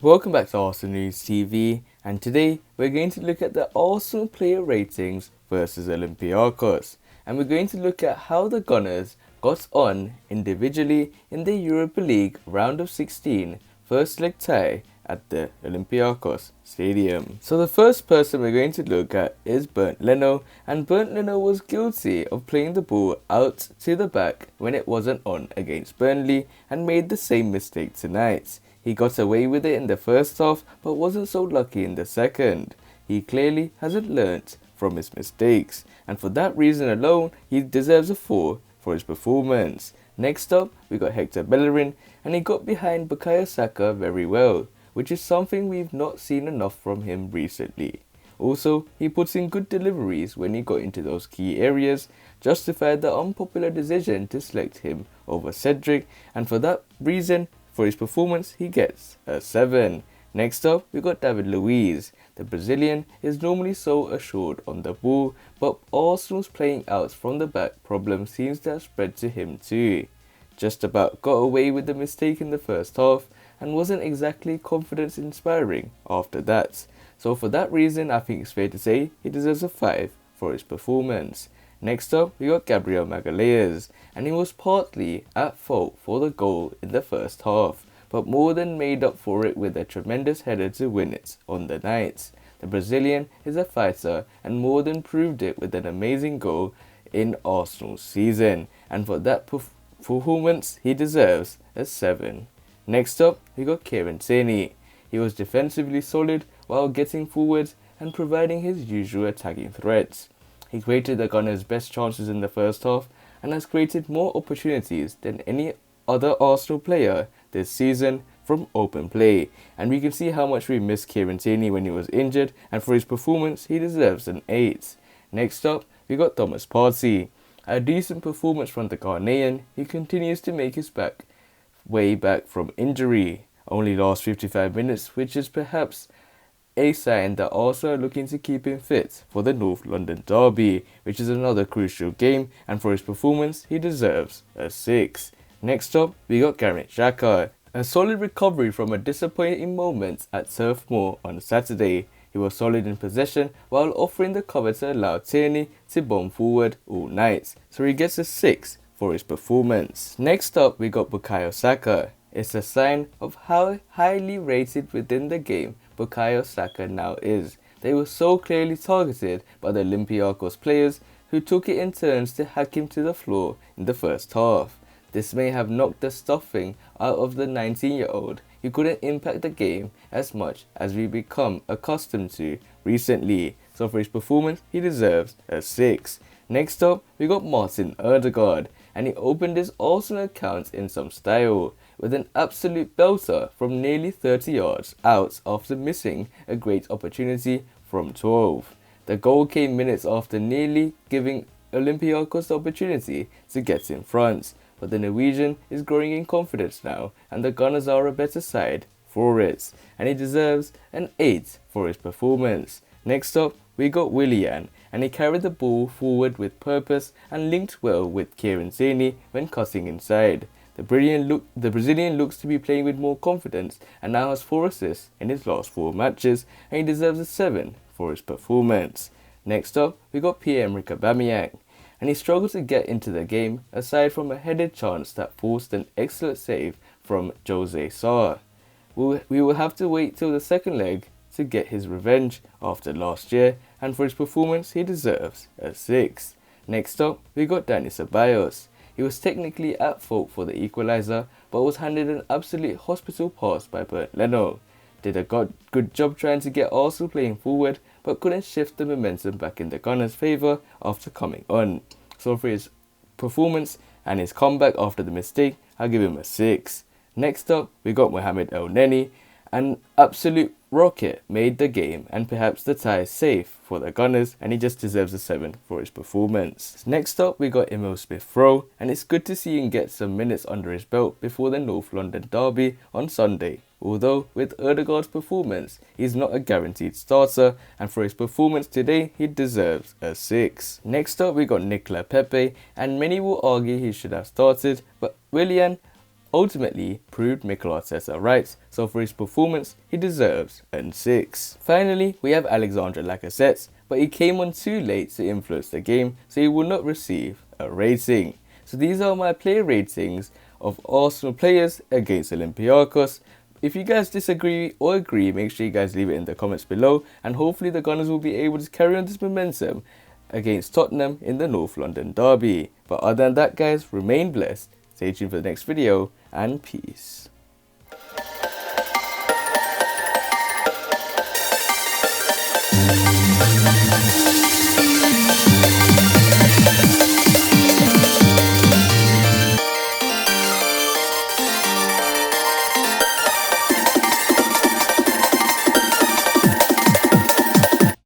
Welcome back to Arsenal News TV, and today we're going to look at the Arsenal player ratings versus Olympiacos, and we're going to look at how the Gunners got on individually in the Europa League round of 16 first leg tie at the Olympiacos Stadium. So the first person we're going to look at is Bernd Leno, and Bernd Leno was guilty of playing the ball out to the back when it wasn't on against Burnley and made the same mistake tonight. He got away with it in the first half but wasn't so lucky in the second. He clearly hasn't learnt from his mistakes, and for that reason alone he deserves a 4 for his performance. Next up we got Hector Bellerin, and he got behind bukayo Saka very well, which is something we've not seen enough from him recently. Also, he puts in good deliveries when he got into those key areas, justified the unpopular decision to select him over Cedric, and for that reason, for his performance, he gets a 7. Next up, we got David Luiz. The Brazilian is normally so assured on the ball, but Arsenal's playing out from the back problem seems to have spread to him too. Just about got away with the mistake in the first half and wasn't exactly confidence inspiring after that. So for that reason, I think it's fair to say he deserves a 5 for his performance. Next up, we got Gabriel Magalhaes, and he was partly at fault for the goal in the first half, but more than made up for it with a tremendous header to win it on the night. The Brazilian is a fighter and more than proved it with an amazing goal in Arsenal's season, and for that performance, he deserves a 7. Next up, we got Kieran Tierney. He was defensively solid while getting forwards and providing his usual attacking threats. He created the Gunners' best chances in the first half and has created more opportunities than any other Arsenal player this season from open play. And we can see how much we missed Kieran Tierney when he was injured, and for his performance he deserves an 8. Next up, we got Thomas Partey. A decent performance from the Ghanaian. He continues to make his way back from injury. Only last 55 minutes, which is perhaps a sign that Arsenal are looking to keep him fit for the North London derby, which is another crucial game, and for his performance he deserves a 6. Next up, we got Granit Xhaka. A solid recovery from a disappointing moment at Turf Moor on Saturday. He was solid in possession while offering the cover to allow Tierney to bomb forward all night, so he gets a 6 for his performance. Next up, we got Bukayo Saka. It's a sign of how highly rated within the game Bukayo Saka now is. They were so clearly targeted by the Olympiacos players who took it in turns to hack him to the floor in the first half. This may have knocked the stuffing out of the 19-year-old who couldn't impact the game as much as we've become accustomed to recently. So for his performance, he deserves a 6. Next up, we got Martin Ødegaard, and he opened his Arsenal account in some style with an absolute belter from nearly 30 yards out after missing a great opportunity from 12. The goal came minutes after nearly giving Olympiacos the opportunity to get in front, but the Norwegian is growing in confidence now and the Gunners are a better side for it, and he deserves an 8 for his performance. Next up, we got Willian, and he carried the ball forward with purpose and linked well with Kieran Tierney when cutting inside. The Brazilian looks to be playing with more confidence and now has 4 assists in his last 4 matches, and he deserves a 7 for his performance. Next up, we got Pierre-Emerick Aubameyang, and he struggled to get into the game aside from a headed chance that forced an excellent save from Jose Sarr. We will have to wait till the second leg to get his revenge after last year, and for his performance he deserves a 6. Next up, we got Dani Ceballos. He was technically at fault for the equaliser, but was handed an absolute hospital pass by Bernd Leno. Did a good job trying to get Arsenal playing forward, but couldn't shift the momentum back in the Gunners' favour after coming on. So for his performance and his comeback after the mistake, I'll give him a 6. Next up, we got Mohamed El-Neni. An absolute rocket made the game and perhaps the tie safe for the Gunners, and he just deserves a 7 for his performance. Next up, we got Emil Smith-Rowe, and it's good to see him get some minutes under his belt before the North London derby on Sunday. Although with Ødegaard's performance, he's not a guaranteed starter, and for his performance today, he deserves a 6. Next up, we got Nicolas Pepe, and many will argue he should have started, but willian ultimately proved Mikel Arteta right, so for his performance, he deserves an 6. Finally, we have Alexandre Lacazette, but he came on too late to influence the game, so he will not receive a rating. So these are my player ratings of Arsenal players against Olympiacos. If you guys disagree or agree, make sure you guys leave it in the comments below, and hopefully the Gunners will be able to carry on this momentum against Tottenham in the North London derby. But other than that guys, remain blessed, stay tuned for the next video, and peace.